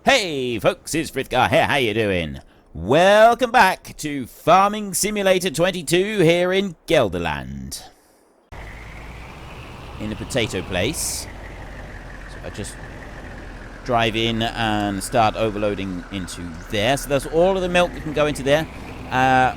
Hey folks, it's Frithgar here, how you doing? Welcome back to Farming Simulator 22 here in Gelderland. In a potato place. So I just drive in and start overloading into there. So that's all of the milk that can go into there.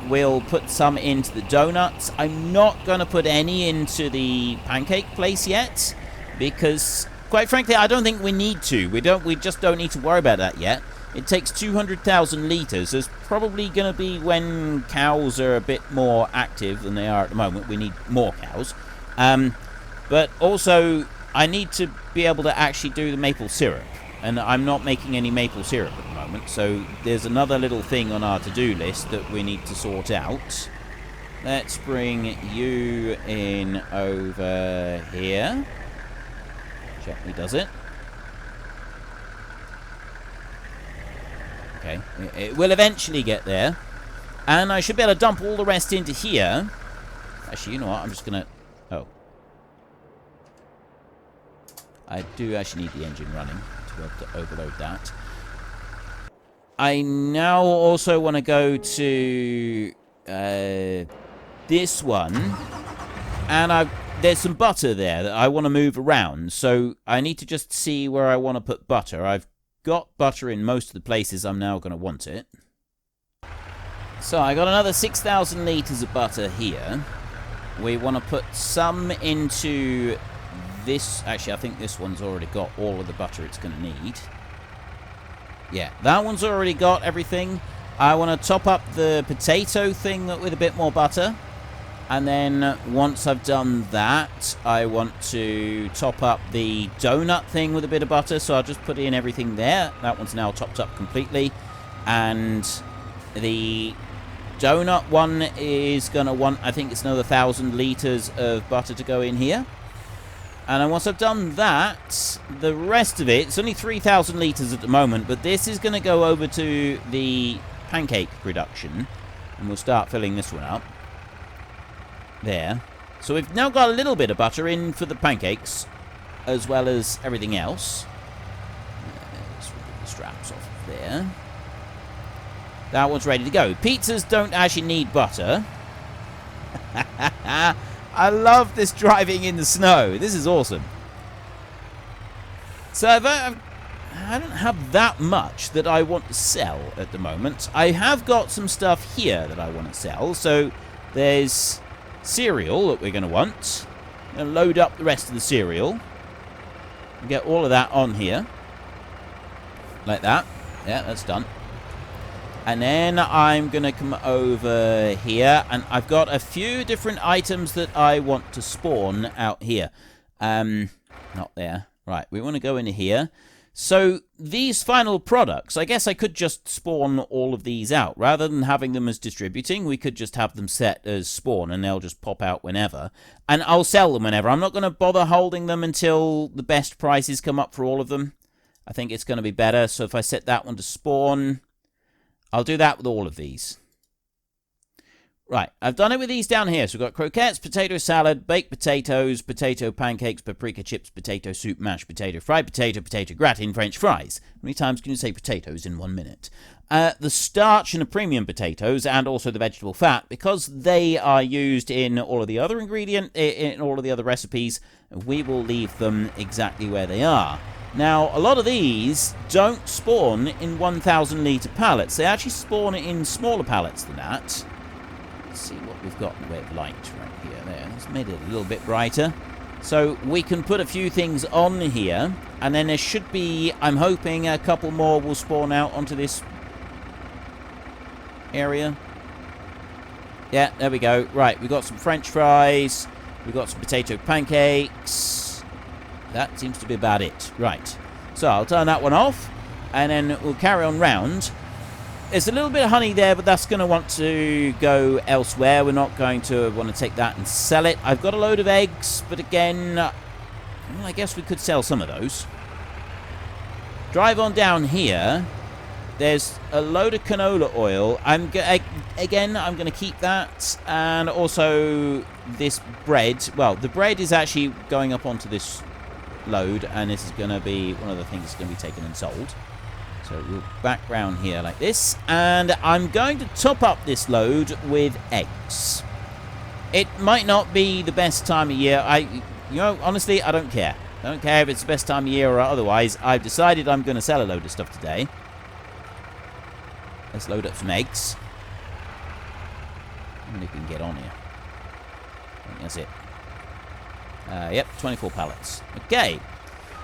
We'll put some into the donuts. I'm not going to put any into the pancake place yet, because quite frankly, I don't think we need to. We just don't need to worry about that yet. It takes 200,000 litres. There's probably going to be when cows are a bit more active than they are at the moment. We need more cows. But also, I need to be able to actually do the maple syrup. And I'm not making any maple syrup at the moment. So there's another little thing on our to-do list that we need to sort out. Let's bring you in over here. Gently does it. Okay, it will eventually get there. And I should be able to dump all the rest into here. Actually, you know what? I'm just going to... Oh. I do actually need the engine running to be able to overload that. I now also want to go to this one. And there's some butter there that I want to move around. So I need to just see where I want to put butter. I've got butter in most of the places I'm now going to want it. So I got another 6,000 litres of butter here. We want to put some into this. Actually, I think this one's already got all of the butter it's going to need. Yeah, that one's already got everything. I want to top up the potato thing with a bit more butter. And then once I've done that, I want to top up the donut thing with a bit of butter. So I'll just put in everything there. That one's now topped up completely. And the donut one is going to want, I think it's another 1,000 litres of butter to go in here. And then once I've done that, the rest of it, it's only 3,000 litres at the moment. But this is going to go over to the pancake production. And we'll start filling this one up. There. So we've now got a little bit of butter in for the pancakes, as well as everything else. Let's remove the straps off of there. That one's ready to go. Pizzas don't actually need butter. I love this driving in the snow. This is awesome. So I don't have that much that I want to sell at the moment. I have got some stuff here that I want to sell. So there's cereal that we're going to want. I'm going to load up the rest of the cereal and get all of that on here like that. Yeah, that's done. And then I'm going to come over here, and I've got a few different items that I want to spawn out here. Not there. Right, we want to go in here. So these final products, I guess I could just spawn all of these out. Rather than having them as distributing, we could just have them set as spawn, and they'll just pop out whenever. And I'll sell them whenever. I'm not going to bother holding them until the best prices come up for all of them. I think it's going to be better. So if I set that one to spawn, I'll do that with all of these. Right, I've done it with these down here. So we've got croquettes, potato salad, baked potatoes, potato pancakes, paprika chips, potato soup, mashed potato, fried potato, potato gratin, French fries. How many times can you say potatoes in 1 minute? The starch and the premium potatoes, and also the vegetable fat, because they are used in all of the other in all of the other recipes, we will leave them exactly where they are. Now, a lot of these don't spawn in 1,000 litre pallets. They actually spawn in smaller pallets than that. Let's see what we've got in the way of light right here. There, it's made it a little bit brighter. So we can put a few things on here, and then there should be, I'm hoping, a couple more will spawn out onto this area. Yeah, there we go. Right, we've got some French fries. We've got some potato pancakes. That seems to be about it. Right. So I'll turn that one off, and then we'll carry on round. There's a little bit of honey there, but that's going to want to go elsewhere. We're not going to want to take that and sell it. I've got a load of eggs, but again, well, I guess we could sell some of those. Drive on down here. There's a load of canola oil. Again, I'm going to keep that. And also this bread. Well, the bread is actually going up onto this load, and this is going to be one of the things that's going to be taken and sold. So So we'll back round here like this, and I'm going to top up this load with eggs. It might not be the best time of year. Honestly, I don't care. I don't care if it's the best time of year or otherwise. I've decided I'm going to sell a load of stuff today. Let's load up some eggs. I wonder if we can get on here. I think that's it. Yep, 24 pallets. Okay.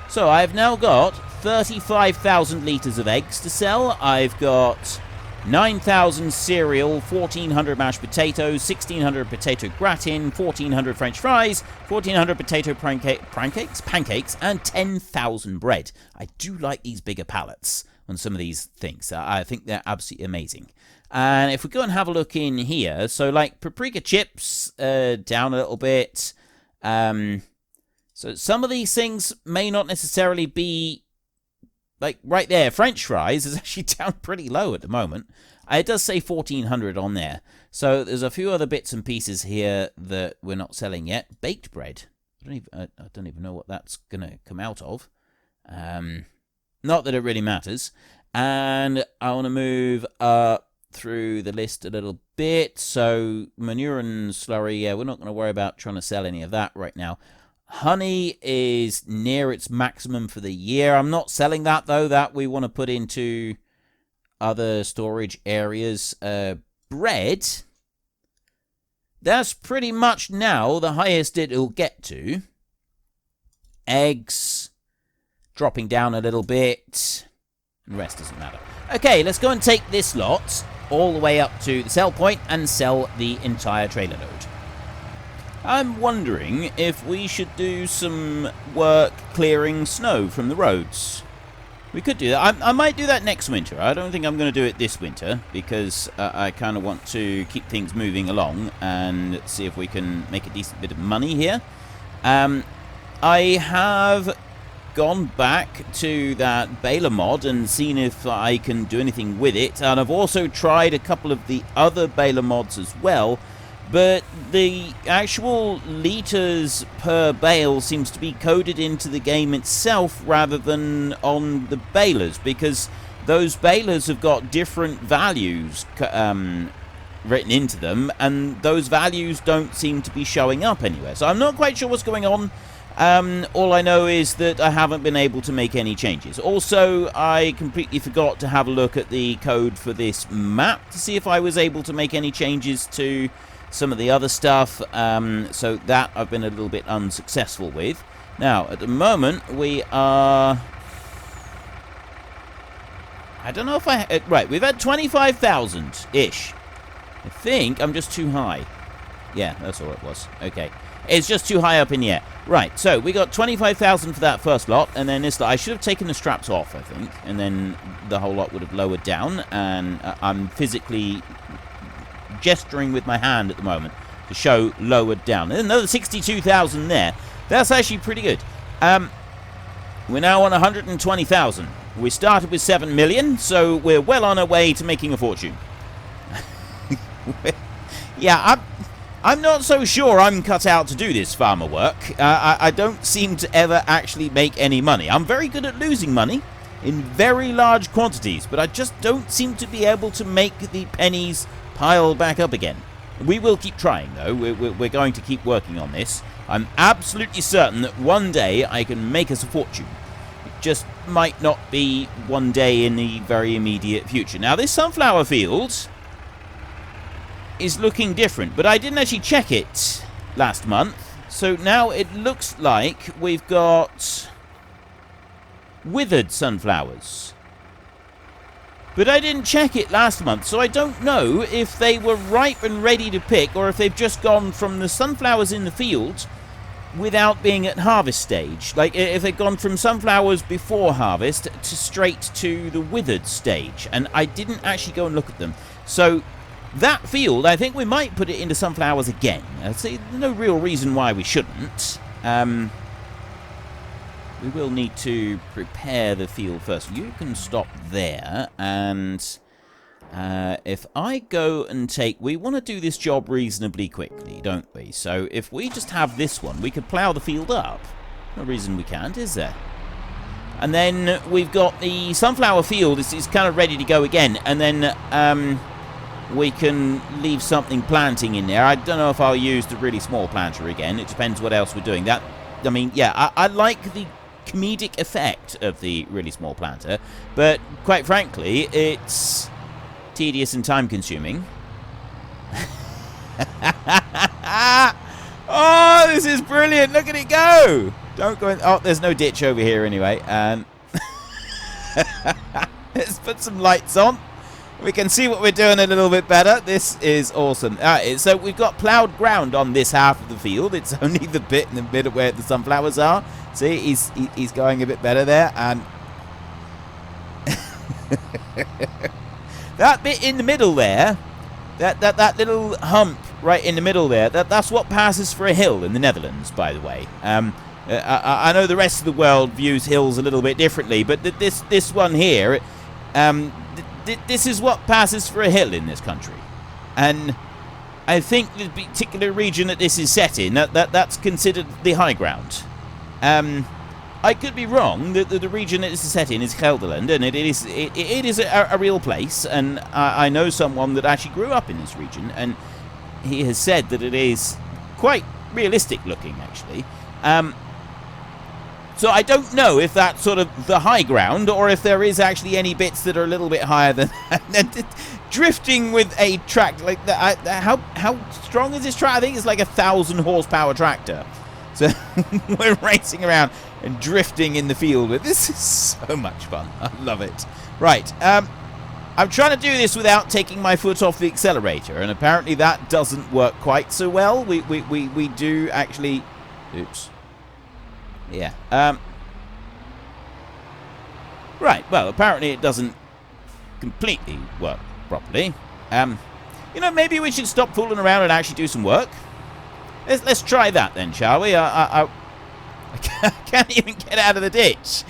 So I've now got 35,000 litres of eggs to sell. I've got 9,000 cereal, 1,400 mashed potatoes, 1,600 potato gratin, 1,400 French fries, 1,400 potato pancakes, and 10,000 bread. I do like these bigger pallets on some of these things. I think they're absolutely amazing. And if we go and have a look in here, so like paprika chips, down a little bit. So some of these things may not necessarily be, like, right there. French fries is actually down pretty low at the moment. It does say 1,400 on there. So there's a few other bits and pieces here that we're not selling yet. Baked bread. I don't even know what that's going to come out of. Not that it really matters. And I want to move up through the list a little bit. So manure and slurry, yeah, we're not going to worry about trying to sell any of that right now. Honey is near its maximum for the year. I'm not selling that, though. That we want to put into other storage areas. Bread, that's pretty much now the highest it'll get to. Eggs, dropping down a little bit. The rest doesn't matter. Okay, let's go and take this lot all the way up to the sell point and sell the entire trailer load. I'm wondering if we should do some work clearing snow from the roads. We could do that. I might do that next winter. I don't think I'm going to do it this winter because I kind of want to keep things moving along and see if we can make a decent bit of money here. I have gone back to that baler mod and seen if I can do anything with it. And I've also tried a couple of the other baler mods as well. But the actual litres per bale seems to be coded into the game itself rather than on the balers, because those balers have got different values written into them, and those values don't seem to be showing up anywhere. So I'm not quite sure what's going on. All I know is that I haven't been able to make any changes. Also, I completely forgot to have a look at the code for this map to see if I was able to make any changes to some of the other stuff, so that I've been a little bit unsuccessful with. Now, at the moment, we are... I don't know if I... right, we've had 25,000-ish. I think I'm just too high. Yeah, that's all it was. Okay. It's just too high up in the air. Right, so we got 25,000 for that first lot, and then this lot... I should have taken the straps off, I think, and then the whole lot would have lowered down, and I'm physically gesturing with my hand at the moment to show lowered down. There's another 62,000 there. That's actually pretty good. We're now on 120,000. We started with 7 million, so we're well on our way to making a fortune. Yeah, I'm not so sure I'm cut out to do this farmer work. I don't seem to ever actually make any money. I'm very good at losing money in very large quantities, but I just don't seem to be able to make the pennies pile back up again. We will keep trying, though. We're going to keep working on this. I'm absolutely certain that one day I can make us a fortune. It just might not be one day in the very immediate future. Now, this sunflower field is looking different, but I didn't actually check it last month. So now it looks like we've got withered sunflowers. But I didn't check it last month, so I don't know if they were ripe and ready to pick, or if they've just gone from the sunflowers in the field without being at harvest stage. Like, if they've gone from sunflowers before harvest to straight to the withered stage. And I didn't actually go and look at them. So that field, I think we might put it into sunflowers again. I'd say there's no real reason why we shouldn't. We will need to prepare the field first. You can stop there, and if I go and take... We want to do this job reasonably quickly, don't we? So if we just have this one, we could plough the field up. No reason we can't, is there? And then we've got the sunflower field is kind of ready to go again. And then we can leave something planting in there. I don't know if I'll use the really small planter again. It depends what else we're doing. That, I mean, yeah, I like the comedic effect of the really small planter, but quite frankly, it's tedious and time-consuming. Oh, this is brilliant! Look at it go! Don't go in. Oh, there's no ditch over here anyway. And let's put some lights on. We can see what we're doing a little bit better. This is awesome. So we've got ploughed ground on this half of the field. It's only the bit in the middle where the sunflowers are. See, he's going a bit better there. And that bit in the middle there, that little hump right in the middle there, that's what passes for a hill in the Netherlands, by the way. I know the rest of the world views hills a little bit differently, but this one here, this is what passes for a hill in this country. And I think the particular region that this is set in, that's considered the high ground. I could be wrong. The region that this is set in is Gelderland, and it is a real place. And I know someone that actually grew up in this region, and he has said that it is quite realistic looking, actually. So I don't know if that's sort of the high ground, or if there is actually any bits that are a little bit higher than that. Drifting with a tractor like that. How strong is this tractor? I think it's like 1,000 horsepower tractor. So we're racing around and drifting in the field. This is so much fun. I love it. Right. I'm trying to do this without taking my foot off the accelerator, and apparently that doesn't work quite so well. We do actually... Oops. Yeah. Right. Well, apparently it doesn't completely work properly. You know, maybe we should stop fooling around and actually do some work. Let's try that then, shall we? I can't even get out of the ditch.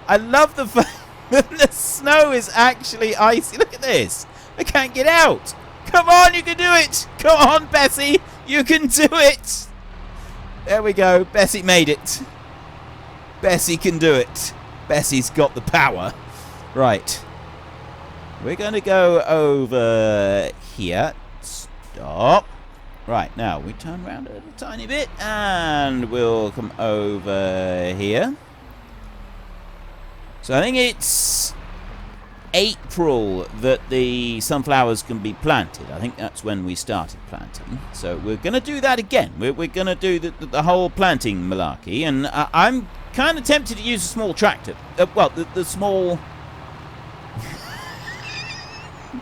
I love the fact that the snow is actually icy. Look at this. I can't get out. Come on, you can do it. Come on, Bessie. You can do it. There we go. Bessie made it. Bessie can do it. Bessie's got the power. Right. We're going to go over here. Stop. Right, now we turn around a little tiny bit and we'll come over here. So I think it's April that the sunflowers can be planted. I think that's when we started planting. So we're going to do that again. We're going to do the whole planting malarkey. And I'm kind of tempted to use a small tractor. Well, the small...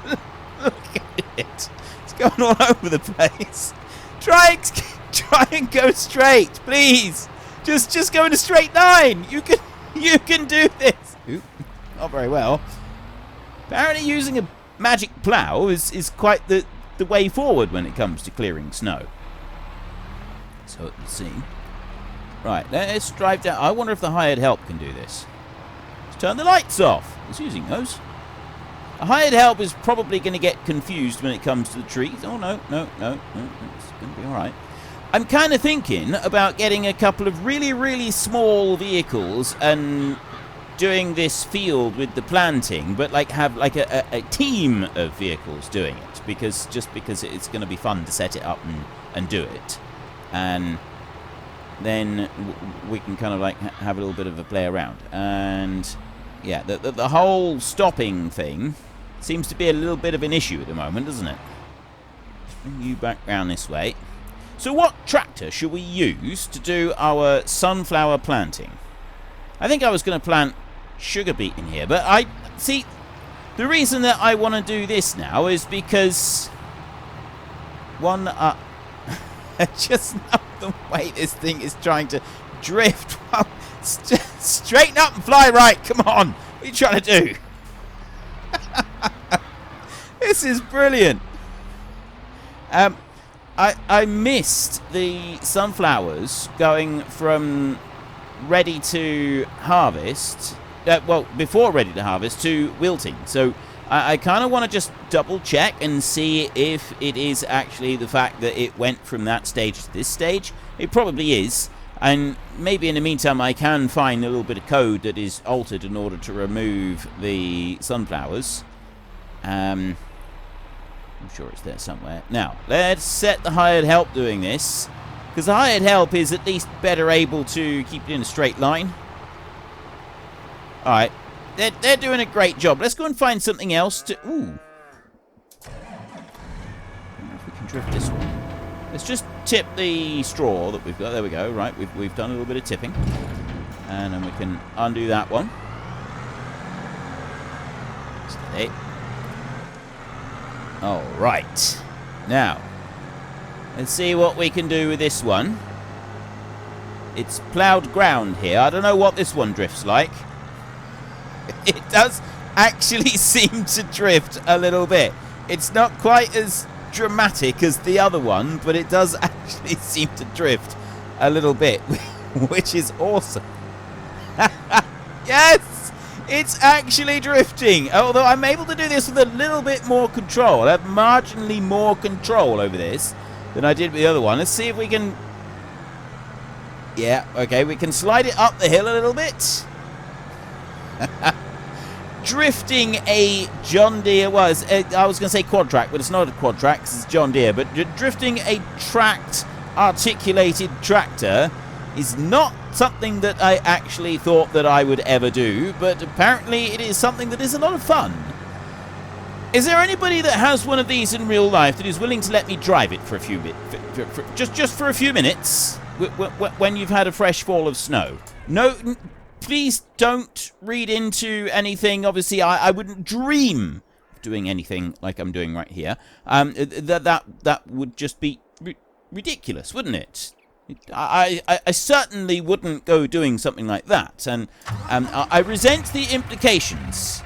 Look at it. It's going all over the place. Try and go straight, please. Just go in a straight line. You can do this. Ooh, not very well. Apparently using a magic plough is quite the way forward when it comes to clearing snow. So let's see. Right, let's drive down. I wonder if the hired help can do this. Let's turn the lights off. It's using those. A hired help is probably going to get confused when it comes to the trees. Oh, no. It's going to be all right. I'm kind of thinking about getting a couple of really, really small vehicles and doing this field with the planting, but like have like a team of vehicles doing it, because it's going to be fun to set it up and do it. And then we can kind of like have a little bit of a play around. And yeah, the whole stopping thing seems to be a little bit of an issue at the moment, doesn't it? Let's bring you back round this way. So what tractor should we use to do our sunflower planting? I think I was going to plant sugar beet in here, but I see the reason that I want to do this now is because one, just not the way this thing is trying to drift. Straighten up and fly right. Come on. What are you trying to do? This is brilliant. I missed the sunflowers going from ready to harvest, well, before ready to harvest, to wilting. So I kind of want to just double check and see if it is actually the fact that it went from that stage to this stage. It probably is. And maybe in the meantime I can find a little bit of code that is altered in order to remove the sunflowers. I'm sure it's there somewhere. Now, let's set the hired help doing this, because the hired help is at least better able to keep it in a straight line. Alright, they're doing a great job. Let's go and find something else to... Ooh. I don't know if we can drift this one. Let's just tip the straw that we've got. There we go. Right, we've done a little bit of tipping. And then we can undo that one. Steady. Alright. Now, let's see what we can do with this one. It's ploughed ground here. I don't know what this one drifts like. It does actually seem to drift a little bit. It's not quite as dramatic as the other one, but it does actually seem to drift a little bit, which is awesome. Yes! It's actually drifting, although I'm able to do this with a little bit more control. I have marginally more control over this than I did with the other one. Let's see if we can... Yeah, okay, we can slide it up the hill a little bit. Drifting a John Deere was, I was going to say quad track, but it's not a quad track, it's John Deere, but drifting a tracked, articulated tractor is not something that I actually thought that I would ever do, but apparently it is something that is a lot of fun. Is there anybody that has one of these in real life that is willing to let me drive it for a few just for a few minutes when you've had a fresh fall of snow? No, please don't read into anything. Obviously, I wouldn't dream of doing anything like I'm doing right here. That would just be ridiculous, wouldn't it? I certainly wouldn't go doing something like that, and I resent the implications.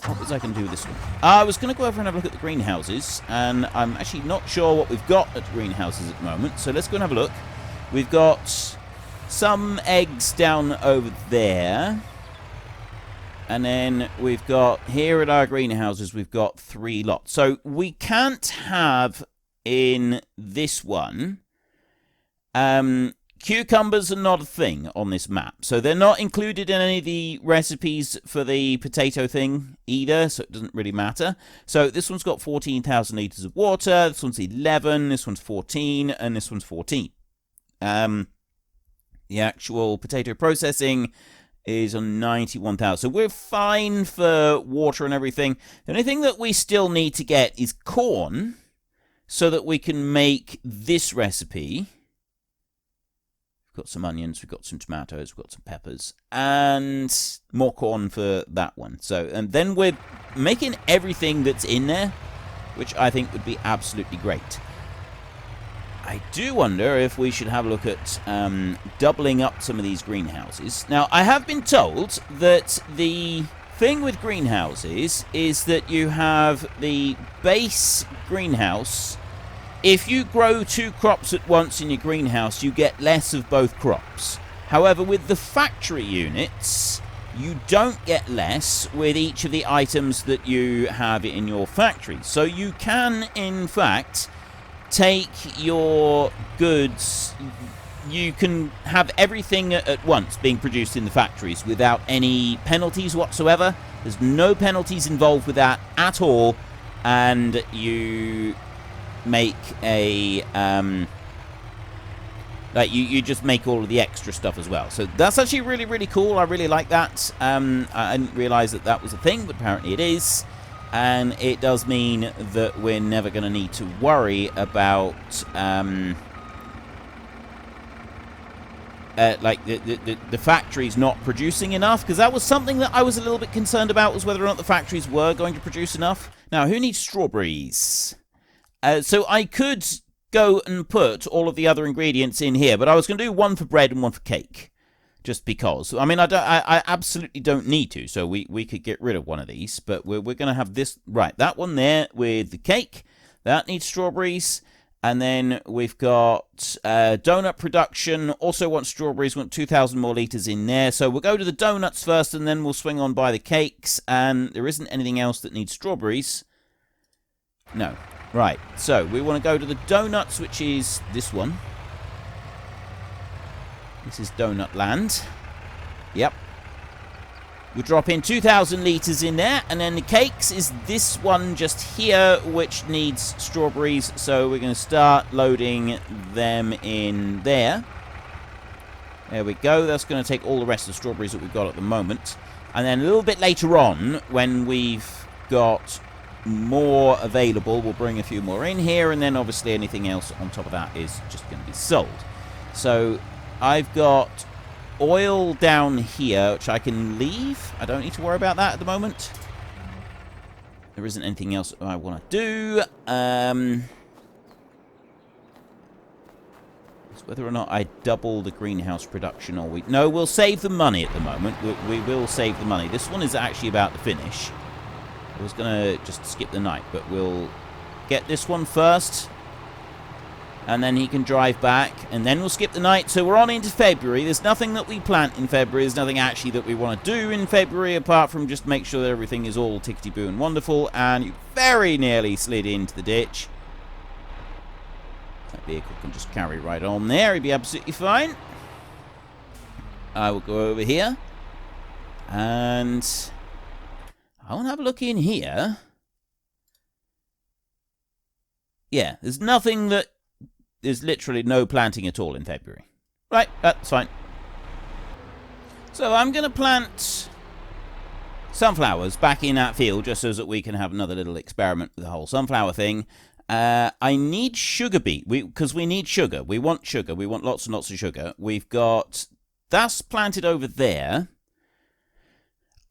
What was I going to do with this one? I was going to go over and have a look at the greenhouses, and I'm actually not sure what we've got at the greenhouses at the moment, so let's go and have a look. We've got some eggs down over there, and then we've got here at our greenhouses, we've got 3 lots. So we can't have in this one, cucumbers are not a thing on this map, so they're not included in any of the recipes for the potato thing either, so it doesn't really matter. So this one's got 14,000 litres of water, this one's 11, this one's 14, and this one's 14. The actual potato processing is on 91,000, so we're fine for water and everything. The only thing that we still need to get is corn, so that we can make this recipe. We've got some onions, we've got some tomatoes, we've got some peppers, and more corn for that one. So, and then we're making everything that's in there, which I think would be absolutely great. I do wonder if we should have a look at doubling up some of these greenhouses. Now, I have been told that the thing with greenhouses is that you have the base greenhouse. If you grow 2 crops at once in your greenhouse, you get less of both crops. However, with the factory units, you don't get less with each of the items that you have in your factory. So you can, in fact, take your goods, you can have everything at once being produced in the factories without any penalties whatsoever. There's no penalties involved with that at all, and you make a like you just make all of the extra stuff as well. So that's actually really, really cool. I really like that. I didn't realize that that was a thing, but apparently it is. And it does mean that we're never going to need to worry about like the factories not producing enough, because that was something that I was a little bit concerned about, was whether or not the factories were going to produce enough. Now, who needs strawberries? So I could go and put all of the other ingredients in here, but I was going to do one for bread and one for cake, just because. I mean, I absolutely don't need to, so we could get rid of one of these, but we're going to have this, right, that one there with the cake. That needs strawberries. And then we've got donut production. Also want strawberries, want 2,000 more litres in there. So we'll go to the donuts first, and then we'll swing on by the cakes. And there isn't anything else that needs strawberries. No. Right, so we want to go to the donuts, which is this one. This is donut land. Yep. We'll drop in 2,000 litres in there, and then the cakes is this one just here, which needs strawberries, so we're going to start loading them in there. There we go. That's going to take all the rest of the strawberries that we've got at the moment. And then a little bit later on, when we've got more available, we'll bring a few more in here, and then obviously anything else on top of that is just going to be sold. So I've got oil down here, which I can leave. I don't need to worry about that at the moment. There isn't anything else I want to do. It's whether or not I double the greenhouse production or we... No, we'll save the money at the moment. We will save the money. This one is actually about to finish. I was going to just skip the night, but we'll get this one first. And then he can drive back, and then we'll skip the night. So we're on into February. There's nothing that we plant in February. There's nothing actually that we want to do in February, apart from just make sure that everything is all tickety-boo and wonderful. And you very nearly slid into the ditch. That vehicle can just carry right on there. He'd be absolutely fine. I will go over here. And I want to have a look in here. Yeah, there's nothing that... There's literally no planting at all in February. Right, that's fine. So I'm going to plant sunflowers back in that field just so that we can have another little experiment with the whole sunflower thing. I need sugar beet, because we need sugar. We want sugar. We want lots and lots of sugar. We've got... That's planted over there.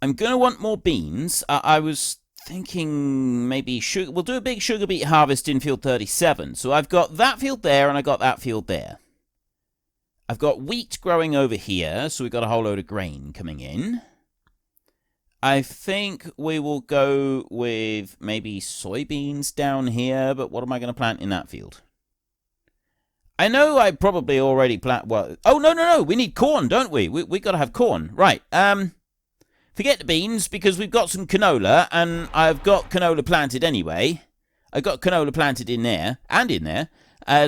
I'm going to want more beans. I was... thinking maybe sugar. We'll do a big sugar beet harvest in field 37. So I've got that field there, and I got that field there. I've got wheat growing over here, so we've got a whole load of grain coming in. I think we will go with maybe soybeans down here, but what am I going to plant in that field? I know I probably already plant... Well, oh, no. We need corn, don't we? We got to have corn. Right. Forget the beans, because we've got some canola, and I've got canola planted anyway. I've got canola planted in there, and in there.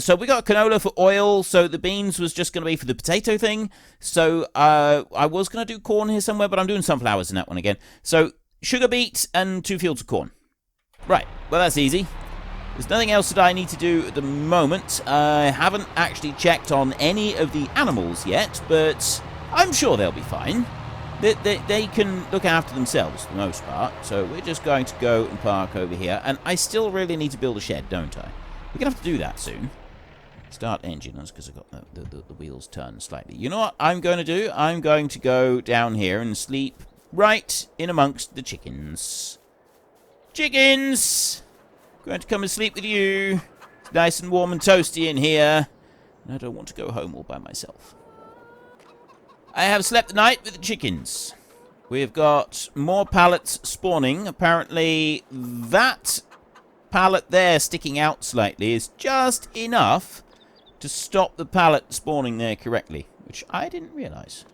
So we got canola for oil, so the beans was just going to be for the potato thing. So I was going to do corn here somewhere, but I'm doing sunflowers in that one again. So sugar beet and 2 fields of corn. Right, well that's easy. There's nothing else that I need to do at the moment. I haven't actually checked on any of the animals yet, but I'm sure they'll be fine. They can look after themselves for the most part. So we're just going to go and park over here. And I still really need to build a shed, don't I? We're going to have to do that soon. Start engine. That's because I've got the wheels turned slightly. You know what I'm going to do? I'm going to go down here and sleep right in amongst the chickens. Chickens! Going to come and sleep with you. It's nice and warm and toasty in here. And I don't want to go home all by myself. I have slept the night with the chickens. We've got more pallets spawning. Apparently, that pallet there sticking out slightly is just enough to stop the pallet spawning there correctly, which I didn't realise.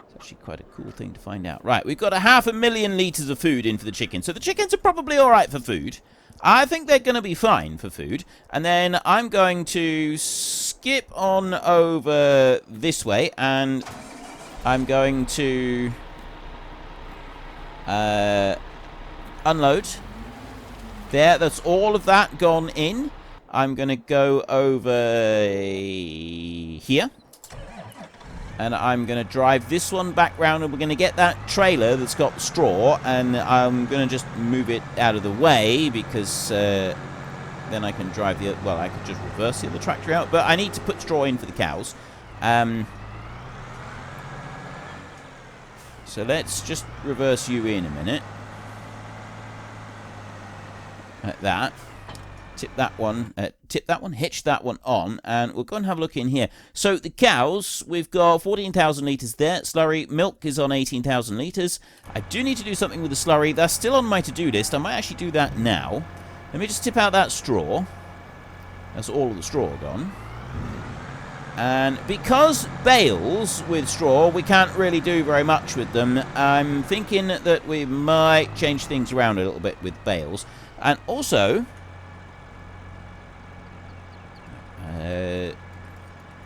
It's actually quite a cool thing to find out. Right, we've got 500,000 litres of food in for the chickens. So the chickens are probably all right for food. I think they're going to be fine for food. And then I'm going to skip on over this way, and I'm going to unload. There, that's all of that gone in. I'm going to go over here. And I'm going to drive this one back round, and we're going to get that trailer that's got straw, and I'm going to just move it out of the way, because then I can drive the... Well, I could just reverse the other tractor out, but I need to put straw in for the cows. So let's just reverse you in a minute. Like that. Tip that one, hitch that one on, and we'll go and have a look in here. So the cows, we've got 14,000 litres there. Slurry milk is on 18,000 litres. I do need to do something with the slurry. That's still on my to-do list. I might actually do that now. Let me just tip out that straw. That's all of the straw gone. And because bales with straw, we can't really do very much with them, I'm thinking that we might change things around a little bit with bales. And also...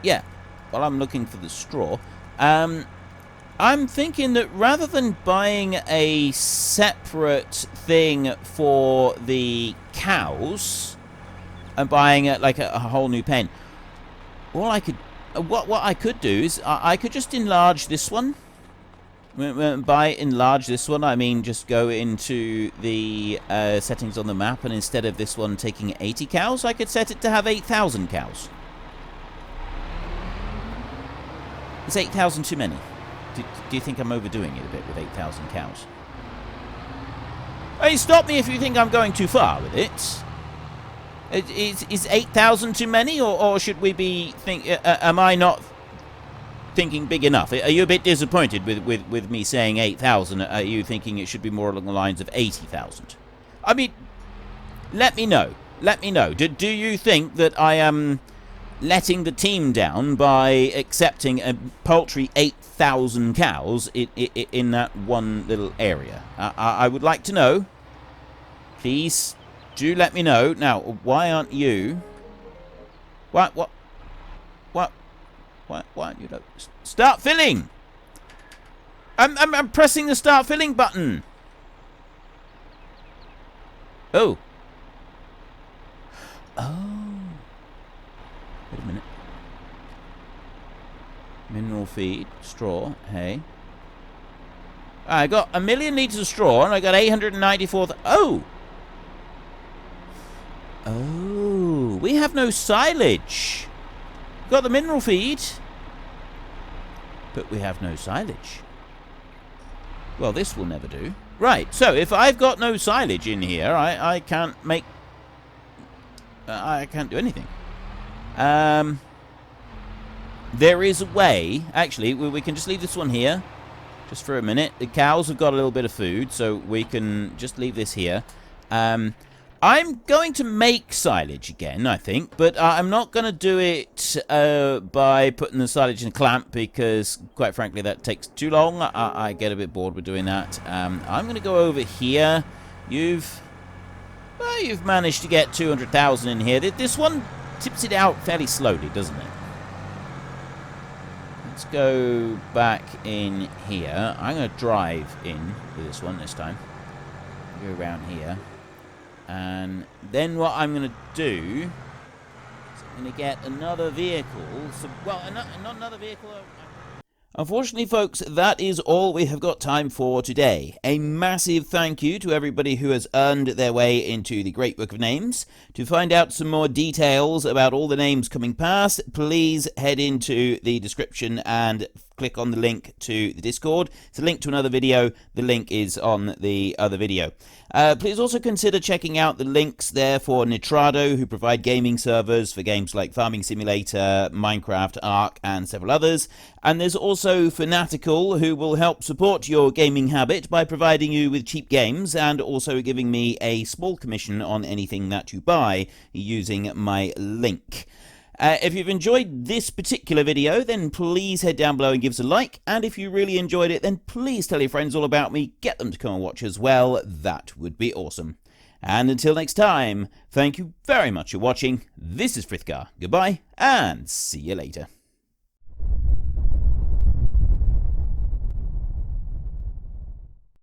yeah, while I'm looking for the straw, I'm thinking that rather than buying a separate thing for the cows and buying like a whole new pen, all I could, what I could do is I could just enlarge this one. By enlarge this one, I mean just go into the settings on the map, and instead of this one taking 80 cows, I could set it to have 8,000 cows. Is 8,000 too many? Do you think I'm overdoing it a bit with 8,000 cows? Hey, stop me if you think I'm going too far with it. Is 8,000 too many, or should we be am I not thinking big enough? Are you a bit disappointed with me saying 8,000? Are you thinking it should be more along the lines of 80,000? I mean, let me know. Let me know. Do you think that I am letting the team down by accepting a paltry 8,000 cows in that one little area? I would like to know. Please do let me know. Now, why aren't you? Why aren't you? Start filling! I'm pressing the start filling button. Oh. Wait a minute. Mineral feed, straw, hay. I got 1 million litres of straw, and I got 894. Oh! Oh, we have no silage. Got the mineral feed, but we have no silage. Well, this will never do. Right, so if I've got no silage in here, I can't make... I can't do anything. There is a way... Actually, we can just leave this one here, just for a minute. The cows have got a little bit of food, so we can just leave this here. I'm going to make silage again, I think, but I'm not going to do it by putting the silage in a clamp, because, quite frankly, that takes too long. I get a bit bored with doing that. I'm going to go over here. You've managed to get 200,000 in here. This one tips it out fairly slowly, doesn't it? Let's go back in here. I'm going to drive in with this one this time. Go around here. And then what I'm going to do is I'm going to get another vehicle. So, well, not another vehicle. Unfortunately, folks, that is all we have got time for today. A massive thank you to everybody who has earned their way into the Great Book of Names. To find out some more details about all the names coming past, please head into the description and click on the link to the Discord. It's a link to another video. The link is on the other video. Please also consider checking out the links there for Nitrado, who provide gaming servers for games like Farming Simulator, Minecraft, Ark, and several others. And there's also Fanatical, who will help support your gaming habit by providing you with cheap games and also giving me a small commission on anything that you buy using my link. If you've enjoyed this particular video, then please head down below and give us a like. And if you really enjoyed it, then please tell your friends all about me. Get them to come and watch as well. That would be awesome. And until next time, thank you very much for watching. This is Frithgar. Goodbye, and see you later.